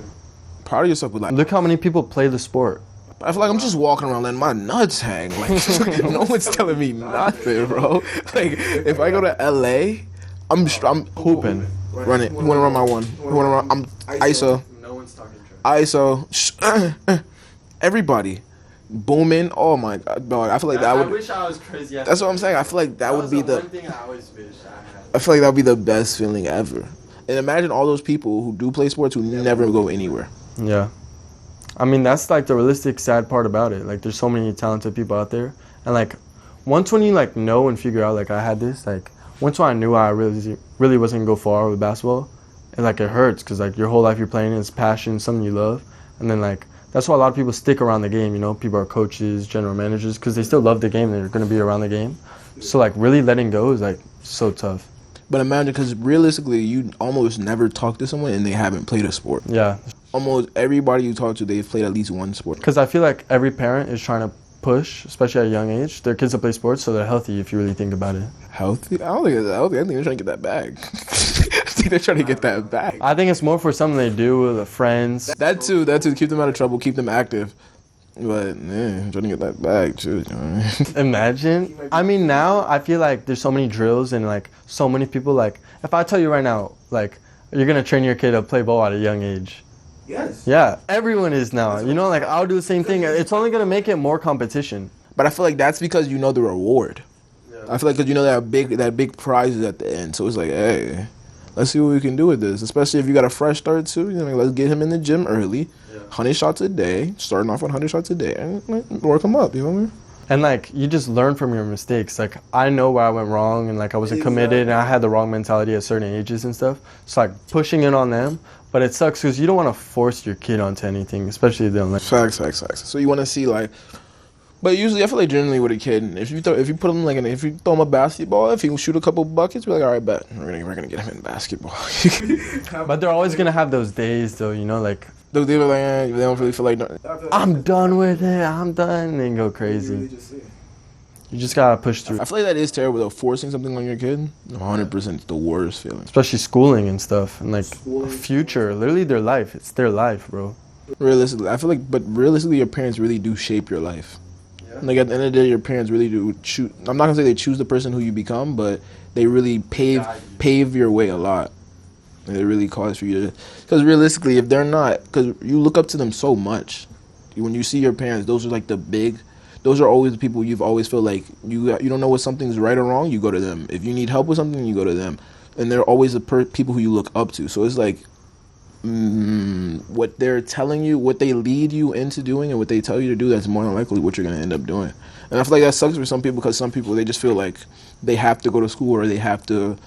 Proud of yourself, but like, look how many people play the sport. I feel like I'm just walking around letting my nuts hang. Like, no one's telling me nothing, bro. Like, if I go to LA, I'm Hooping. Run it. You want to run my one? You want to run? I'm ISO. No one's talking trash. ISO. Everybody. Booming. Oh my God, dog. I feel like that would. I wish I was crazy. That's what I'm saying. I feel like that would be the. one thing I always wish I had. I feel like that would be the best feeling ever. And imagine all those people who do play sports who never go anywhere. Yeah. I mean, that's like the realistic sad part about it. Like, there's so many talented people out there. And like, once when you like know and figure out like I had this, like once when I knew I really wasn't gonna go far with basketball, and like it hurts because like your whole life you're playing is passion, something you love. And then like, that's why a lot of people stick around the game, you know? People are coaches, general managers, because they still love the game and they're gonna be around the game. So like really letting go is like so tough. But imagine, because realistically, you almost never talk to someone and they haven't played a sport. Yeah. Almost everybody you talk to, they've played at least one sport. Because I feel like every parent is trying to push, especially at a young age, their kids to play sports so they're healthy if you really think about it. Healthy? I don't think it's healthy. I think they're trying to get that bag. I think they're trying to get that bag. I think it's more for something they do with the friends. That too. Keep them out of trouble, keep them active. But, trying to get that bag too. You know? Imagine. I mean, now I feel like there's so many drills and like so many people. Like, if I tell you right now, like, you're going to train your kid to play ball at a young age. Yes. Yeah, everyone is now. You know, like, I'll do the same thing. It's only going to make it more competition. But I feel like that's because you know the reward. Yeah. I feel like because you know that big prize is at the end. So it's like, hey, let's see what we can do with this. Especially if you got a fresh start too. You know, like, let's get him in the gym early. 100 shots a day, starting off with 100 shots a day, and work them up, you know what I mean? And, like, you just learn from your mistakes. Like, I know where I went wrong, and, like, I wasn't committed, and I had the wrong mentality at certain ages and stuff. So, like, pushing in on them, but it sucks because you don't want to force your kid onto anything, especially if they don't like. Facts. So you want to see, like, but usually I feel like generally with a kid, if you put him like if you throw him a basketball, if he will shoot a couple buckets, we're like, all right, bet we're gonna get him in basketball. But they're always gonna have those days though, you know, like. They were like, they don't really feel like. I'm done with it. I'm done, and then go crazy. You just gotta push through. I feel like that is terrible though. Forcing something on your kid, 100% the worst feeling. Especially schooling and stuff, and like future, literally their life. It's their life, bro. Realistically, I feel like, but realistically, your parents really do shape your life. Yeah. Like at the end of the day, your parents really do choose. I'm not gonna say they choose the person who you become, but they really pave your way a lot. It really cause for you to, because realistically, if they're not, because you look up to them so much, when you see your parents, those are like those are always the people you've always felt like you don't know what something's right or wrong, you go to them. If you need help with something, you go to them, and they're always the people who you look up to. So it's like, what they're telling you, what they lead you into doing, and what they tell you to do, that's more than likely what you're gonna end up doing. And I feel like that sucks for some people, because some people, they just feel like they have to go to school or they have to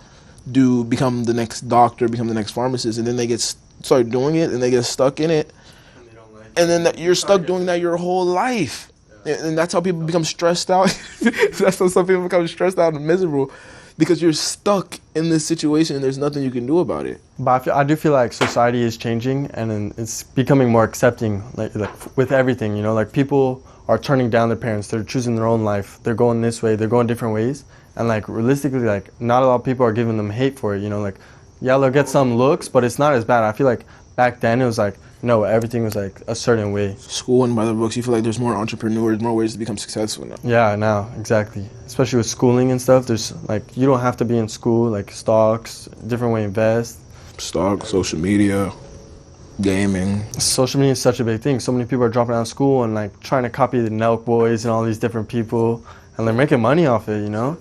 become the next doctor, become the next pharmacist, and then they start doing it and they get stuck in it, and they don't like it. And then you're stuck doing that your whole life. Yeah. And that's how people become stressed out. That's how some people become stressed out and miserable, because you're stuck in this situation and there's nothing you can do about it. But I do feel like society is changing, and it's becoming more accepting, like with everything, you know, like people are turning down their parents, they're choosing their own life, they're going this way, they're going different ways. And like realistically, like not a lot of people are giving them hate for it, you know, like, yeah, they'll get some looks, but it's not as bad. I feel like back then it was like, no, everything was like a certain way. School and by the books, you feel like there's more entrepreneurs, more ways to become successful now. Yeah, now, exactly. Especially with schooling and stuff, there's like, you don't have to be in school, like stocks, different way to invest. Stocks, social media, gaming. Social media is such a big thing. So many people are dropping out of school and like trying to copy the Nelk boys and all these different people, and they're making money off it, you know?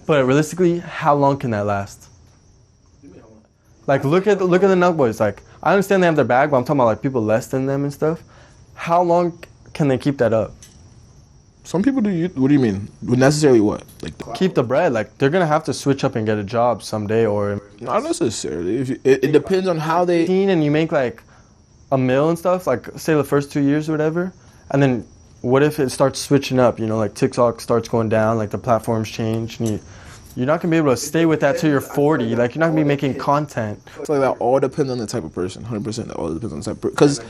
But realistically, how long can that last? Like, look at the Nelk boys. Like, I understand they have their bag, but I'm talking about like people less than them and stuff. How long can they keep that up? Some people do. What do you mean? Necessarily what? Like keep the bread. Like, they're gonna have to switch up and get a job someday, or not necessarily. It depends on how they. And you make like $1 million and stuff. Like, say the first 2 years or whatever, and then what if it starts switching up? You know, like TikTok starts going down, like the platforms change, and you're not gonna be able to stay with that till you're 40. Like you're not gonna be making content. It's like that all depends on the type of person. 100%, that all depends on the type of person.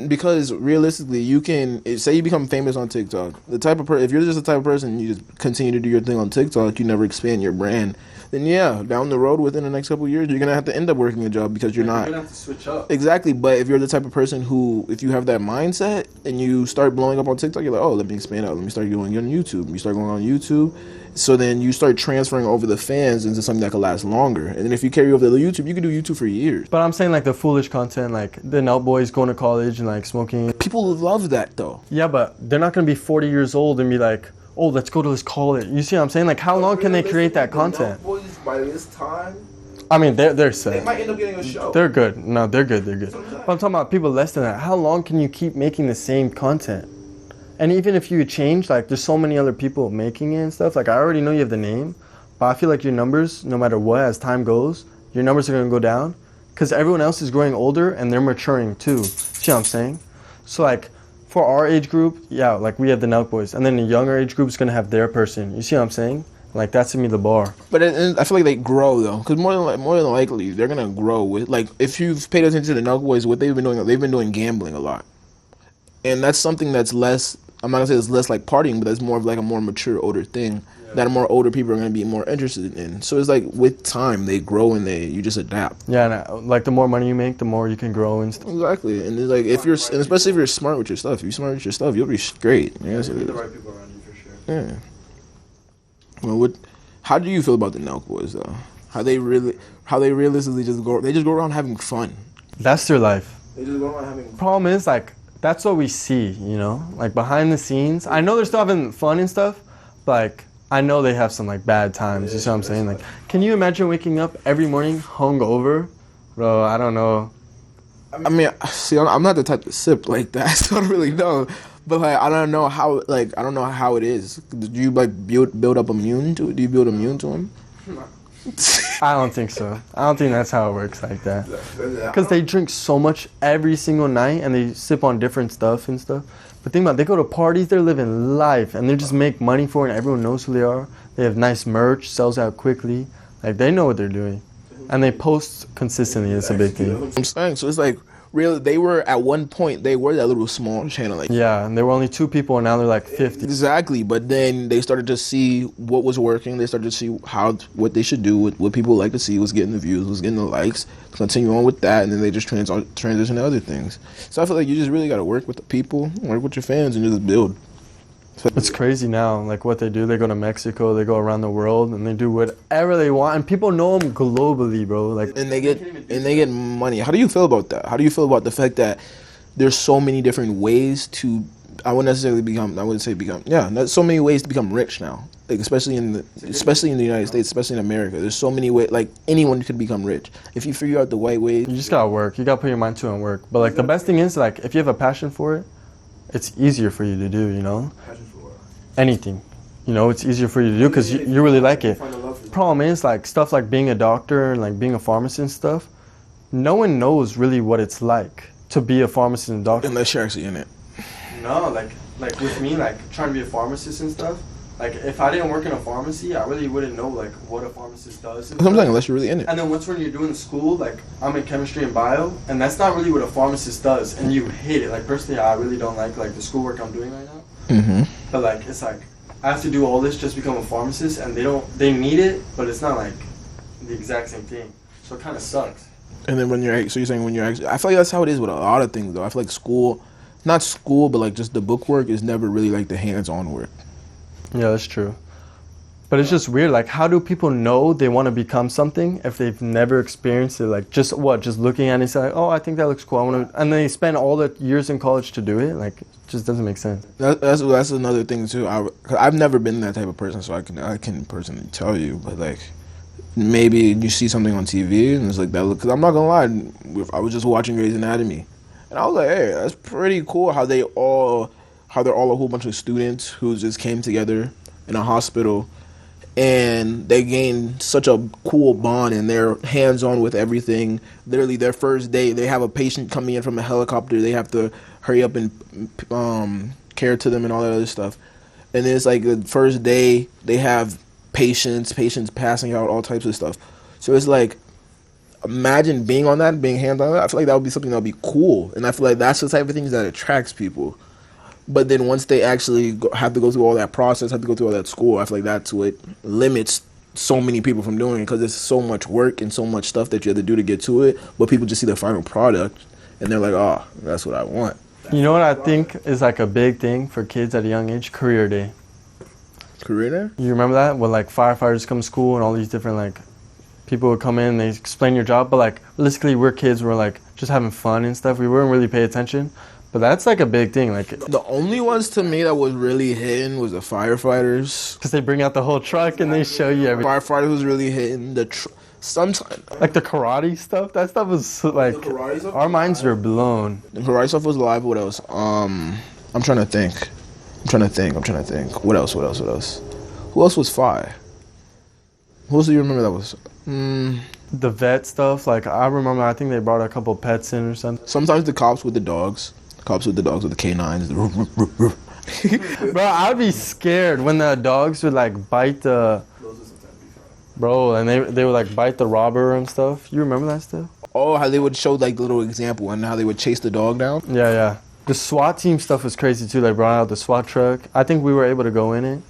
Because realistically, you can say you become famous on TikTok. The type of if you're just the type of person you just continue to do your thing on TikTok, you never expand your brand. Then yeah, down the road within the next couple of years, you're gonna have to end up working a job because you're not. You're gonna have to switch up. Exactly, but if you're the type of person who, if you have that mindset and you start blowing up on TikTok, you're like, oh, let me expand out. Let me start going on YouTube. You start going on YouTube. So then you start transferring over the fans into something that could last longer. And then if you carry over the YouTube, you can do YouTube for years. But I'm saying like the foolish content, like the Nut Boys going to college and like smoking. People love that though. Yeah, but they're not going to be 40 years old and be like, oh, let's go to this college. You see what I'm saying? Like how long can they create that content? The Nut Boys, by this time, I mean, they're set. they might end up getting a show. They're good. No, they're good. They're good. But I'm talking about people less than that. How long can you keep making the same content? And even if you change, like there's so many other people making it and stuff. Like I already know you have the name, but I feel like your numbers, no matter what, as time goes, your numbers are gonna go down, because everyone else is growing older and they're maturing too. See what I'm saying? So like for our age group, yeah, like we have the Nut Boys, and then the younger age group is gonna have their person. You see what I'm saying? Like that's to me the bar. But I feel like they grow though, because more than likely they're gonna grow with, like, if you've paid attention to the Nut Boys, what they've been doing gambling a lot, and that's something that's less. I'm not gonna say it's less like partying, but that's more of like a more mature, older thing that more older people are gonna be more interested in. So it's like with time they grow and you just adapt. Yeah, and like the more money you make, the more you can grow and stuff. Exactly, and it's like and especially if you're smart with your stuff. If you're smart with your stuff, you'll be great. Yeah, you'll be the right people around you for sure. Yeah. Well, how do you feel about the Nelk Boys though? How they realistically just go around having fun. That's their life. They just go around having fun. Problem is, like, that's what we see, you know? Like, behind the scenes. I know they're still having fun and stuff, but, like, I know they have some, like, bad times. You see what I'm saying? Like, can you imagine waking up every morning hungover? Bro, I don't know. I mean, see, I'm not the type to sip like that, so I don't really know. But, like, I don't know how it is. Do you, like, build up immune to it? Do you build immune to them? I don't think so. I don't think that's how it works like that. Because they drink so much every single night and they sip on different stuff and stuff. But think about it, they go to parties, they're living life and they just make money for it and everyone knows who they are. They have nice merch, sells out quickly. Like, they know what they're doing. And they post consistently. It's a big thing. I'm saying, so it's like, really, they were at one point, they were that little small channel. Like, yeah, and there were only 2 people and now they're like 50. Exactly, but then they started to see what was working. They started to see what they should do, what people like to see, was getting the views, was getting the likes, continue on with that, and then they just transition to other things. So I feel like you just really got to work with the people, work with your fans, and just build. So it's crazy now, like what they do. They go to Mexico, they go around the world, and they do whatever they want, and people know them globally, bro. Like, and they get money. How do you feel about that? How do you feel about the fact that there's so many different ways to? I wouldn't say become. Yeah, there's so many ways to become rich now. Like especially in the United States, especially in America. There's so many ways. Like anyone could become rich if you figure out the right way. You just gotta work. You gotta put your mind to it and work. But like the best thing is, like, if you have a passion for it, it's easier for you to do, you know? Anything. You know, it's easier for you to do because you really like it. Problem is, like, stuff like being a doctor and, like, being a pharmacist and stuff, no one knows really what it's like to be a pharmacist and doctor. Unless you're actually in it. No, like with me, like, trying to be a pharmacist and stuff, like, if I didn't work in a pharmacy, I really wouldn't know, like, what a pharmacist does. That's what I'm saying, unless you're really in it. And then when you're doing school, like, I'm in chemistry and bio, and that's not really what a pharmacist does, and you hate it. Like, personally, I really don't like the schoolwork I'm doing right now. Mm-hmm. But, like, it's like, I have to do all this just to become a pharmacist, and they need it, but it's not, like, the exact same thing. So it kind of sucks. And then you're saying when you're actually, I feel like that's how it is with a lot of things, though. I feel like not school, but, like, just the book work is never really, like, the hands-on work. Yeah, that's true. But it's just weird. Like, how do people know they want to become something if they've never experienced it? Like, just looking at it and say, like, oh, I think that looks cool. I want to, and then they spend all the years in college to do it. Like, it just doesn't make sense. That's another thing too. I've never been that type of person, so I can personally tell you. But like, maybe you see something on TV and it's like that. Because I'm not gonna lie, I was just watching Grey's Anatomy, and I was like, hey, that's pretty cool how they're all a whole bunch of students who just came together in a hospital and they gain such a cool bond, and they're hands-on with everything. Literally, their first day, they have a patient coming in from a helicopter. They have to hurry up and care to them and all that other stuff. And then it's like the first day, they have patients passing out, all types of stuff. So it's like, imagine being on that, being hands-on that. I feel like that would be something that would be cool. And I feel like that's the type of things that attracts people. But then once they actually have to go through all that process, have to go through all that school, I feel like that's what limits so many people from doing it, because it's so much work and so much stuff that you have to do to get to it. But people just see the final product, and they're like, oh, that's what I want. You know what I think is like a big thing for kids at a young age? Career day. Career day? You remember that? When like firefighters come to school and all these different like people would come in and they explain your job, but like realistically we're kids, we're like just having fun and stuff. We wouldn't really pay attention. But that's like a big thing. Like the only ones to me that was really hitting was the firefighters. Because they bring out the whole truck and they show you everything. Firefighters was really hitting sometimes. Like the karate stuff. That stuff was like our minds were blown. The karate stuff was live. What else? I'm trying to think. What else? Who else was fire? Who else do you remember that was? The vet stuff. Like I remember. I think they brought a couple pets in or something. Sometimes the cops with the dogs. With the canines. Bro, I'd be scared when the dogs would like bite the... Bro, and they would like bite the robber and stuff. You remember that stuff? Oh, how they would show like the little example and how they would chase the dog down? Yeah. The SWAT team stuff was crazy too. They brought out the SWAT truck. I think we were able to go in it.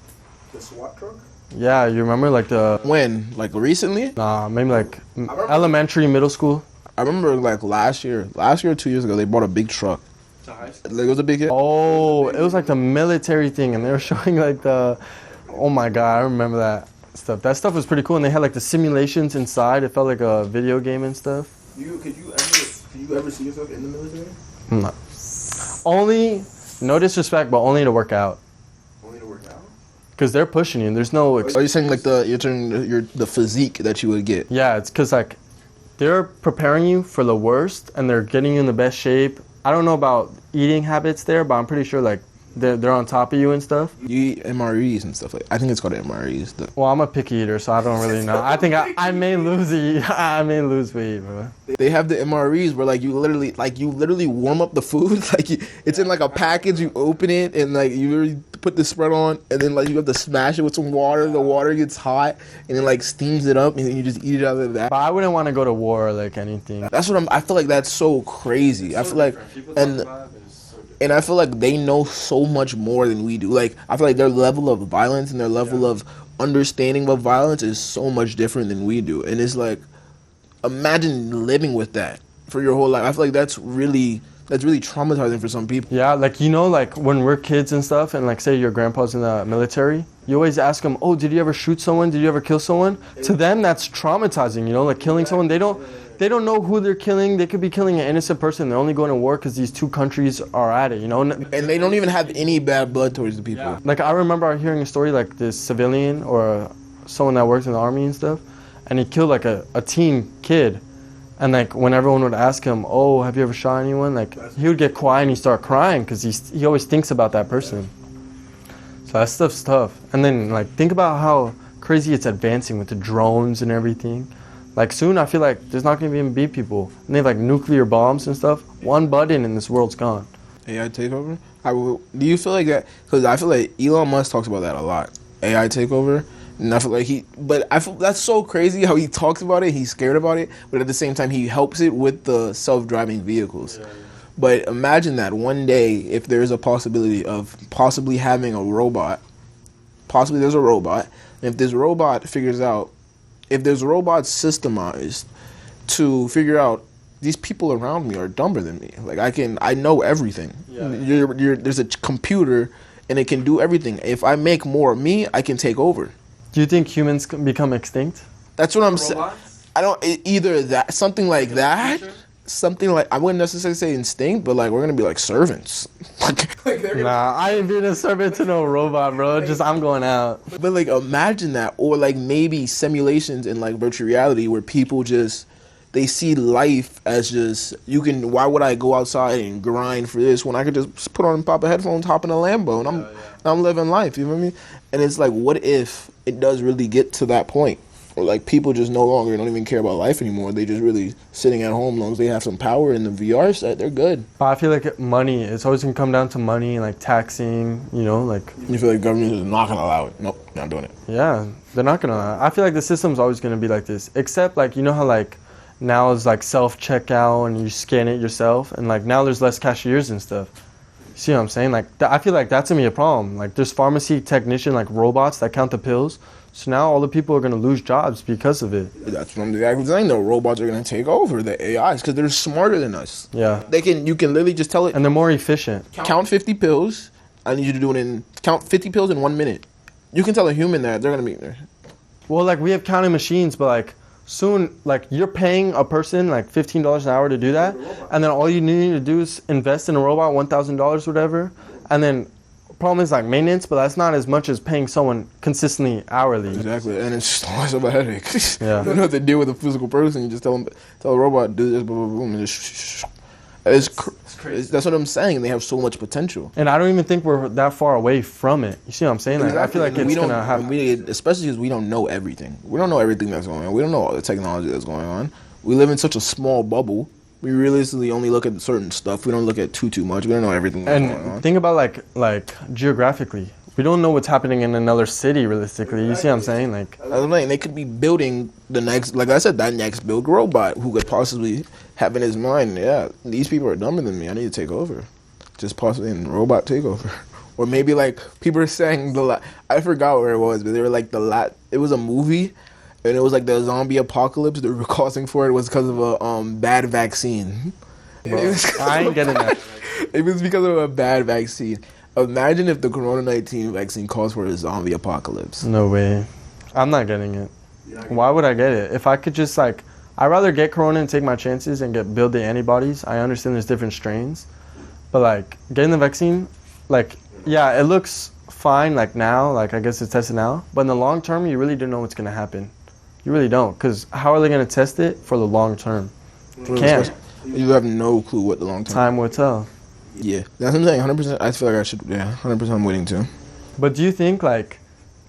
The SWAT truck? Yeah, you remember like the... When? Like recently? Nah, maybe like elementary, middle school. I remember like last year or 2 years ago, they bought a big truck. Like, it was a big hit. Oh, it was like the military thing, and they were showing like the... Oh my God, I remember that stuff. That stuff was pretty cool, and they had like the simulations inside. It felt like a video game and stuff. Could you ever see yourself in the military? No. Only, no disrespect, but only to work out. Only to work out? Because they're pushing you, and there's no... Are you saying like the physique that you would get? Yeah, it's because like they're preparing you for the worst, and they're getting you in the best shape. I don't know about eating habits there, but I'm pretty sure like they're on top of you and stuff. You eat MREs and stuff like. I think it's called MREs. Well, I'm a picky eater, so I don't really know. I think I may lose weight, bro. They have the MREs where like you literally warm up the food. Like it's in like a package. You open it and like you really put the spread on, and then like you have to smash it with some water. The water gets hot and it like steams it up, and then you just eat it out of that. But I wouldn't want to go to war or like anything. That's what I feel like that's so crazy. I feel like and I feel like they know so much more than we do. Like I feel like their level of violence and their level of understanding of violence is so much different than we do. And it's like, imagine living with that for your whole life. I feel like that's really traumatizing for some people. Yeah, like like when we're kids and stuff, and like say your grandpa's in the military, you always ask them, oh, did you ever shoot someone? Did you ever kill someone? To them, that's traumatizing. Like killing someone, they don't know who they're killing. They could be killing an innocent person. They're only going to war because these two countries are at it. And they don't even have any bad blood towards the people. Yeah. Like I remember hearing a story like this civilian or someone that worked in the army and stuff, and he killed like a teen kid. And like when everyone would ask him, oh, have you ever shot anyone? Like he would get quiet and he'd start crying because he always thinks about that person. So that stuff's tough. And then like think about how crazy it's advancing with the drones and everything. Like soon I feel like there's not going to even be people. And they have like nuclear bombs and stuff. One button and this world's gone. AI takeover? Do you feel like that? Because I feel like Elon Musk talks about that a lot. AI takeover. And I feel like I feel that's so crazy how he talks about it. He's scared about it, but at the same time he helps it with the self-driving vehicles. Yeah. But imagine that one day, if there's a possibility of possibly having a robot, possibly there's a robot, and if this robot if there's robots systemized to figure out these people around me are dumber than me. Like I know everything. Yeah. There's a computer and it can do everything. If I make more of me, I can take over. Do you think humans can become extinct? That's what I'm saying. I don't either that something like that. Something like I wouldn't necessarily say instinct, but like we're gonna be like servants. Nah, I ain't being a servant to no robot, bro. Just I'm going out. But like imagine that, or like maybe simulations in like virtual reality where people they see life as just why would I go outside and grind for this when I could just put on pop a headphones, hop in a Lambo, and I'm living life. You know what I mean? And it's like, what if it does really get to that point. Or like people just no longer don't even care about life anymore. They just really sitting at home. As long as they have some power in the VR set, they're good. But I feel like money, it's always gonna come down to money, like taxing, you know, like. You feel like government is not gonna allow it. Nope, not doing it. Yeah, they're not gonna allow it. I feel like the system's always gonna be like this. Except like, you know how like now it's like self-checkout and you scan it yourself, and like now there's less cashiers and stuff. You see what I'm saying? Like I feel like that's gonna be a problem. Like there's pharmacy technician like robots that count the pills. So now all the people are going to lose jobs because of it. That's what I'm exactly saying. The robots are going to take over the AIs because they're smarter than us. Yeah. You can literally just tell it. And they're more efficient. Count 50 pills. I need you to do it count 50 pills in 1 minute. You can tell a human that they're going to be there. Well, like we have counting machines, but like soon, like you're paying a person like $15 an hour to do that. And then all you need to do is invest in a robot, $1,000 whatever. And then problem is like maintenance, but that's not as much as paying someone consistently hourly. Exactly, and it's just less of a headache. Yeah. You don't have to deal with a physical person. You just tell the robot do this, boom, boom, boom, and just. It's crazy. That's what I'm saying. They have so much potential. And I don't even think we're that far away from it. You see what I'm saying? Like exactly. I feel like it's gonna happen. Especially because we don't know everything. We don't know everything that's going on. We don't know all the technology that's going on. We live in such a small bubble. We realistically only look at certain stuff. We don't look at too much. We don't know everything that's going on. And think about like geographically. We don't know what's happening in another city realistically. You see what I'm saying? Like they could be building the next, like I said, that next build robot who could possibly have in his mind, yeah, these people are dumber than me. I need to take over. Just possibly in robot takeover. Or maybe like people are saying I forgot where it was, but they were like it was a movie. And it was like the zombie apocalypse. The causing for it was because of a bad vaccine. I ain't getting that. It was because of a bad vaccine. Imagine if the Corona-19 vaccine caused for a zombie apocalypse. No way. I'm not getting it. Why would I get it? If I could just like, I'd rather get Corona and take my chances and build the antibodies. I understand there's different strains. But like getting the vaccine, like, yeah, it looks fine like now. Like I guess it's tested now. But in the long term, you really don't know what's going to happen. You really don't, because how are they going to test it for the long term? They can't. You have no clue what the long term. Time will tell. Yeah, that's what I'm saying. 100%. I feel like I should. Yeah, 100%. I'm waiting to. But do you think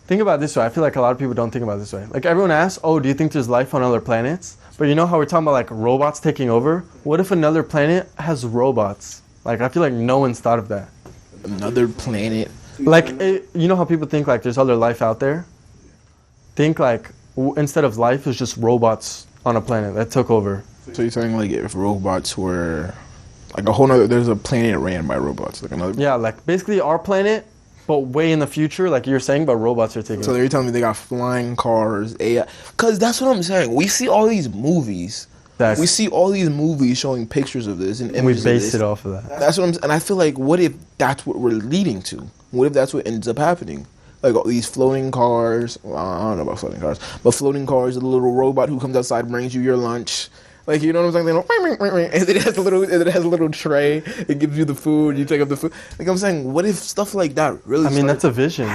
think about it this way? I feel like a lot of people don't think about it this way. Like everyone asks, "Oh, do you think there's life on other planets?" But you know how we're talking about like robots taking over? What if another planet has robots? Like I feel like no one's thought of that. Another planet. Like you know how people think like there's other life out there? Think like. Instead of life, it's just robots on a planet that took over. So you're saying like if robots were like a whole nother, there's a planet ran by robots, like another. Yeah, like basically our planet, but way in the future, like you're saying, but robots are taking. So you're telling me they got flying cars, AI? Because that's what I'm saying. We see all these movies. We see all these movies showing pictures of this and images. We base it off of that. That's what I'm. And I feel like, what if that's what we're leading to? What if that's what ends up happening? Like all these floating cars. Well, I don't know about floating cars, but floating cars, a little robot who comes outside and brings you your lunch. Like, you know what I'm saying? And it has a little tray. It gives you the food. You take up the food. Like I'm saying, what if stuff like that really? I mean, that's a vision.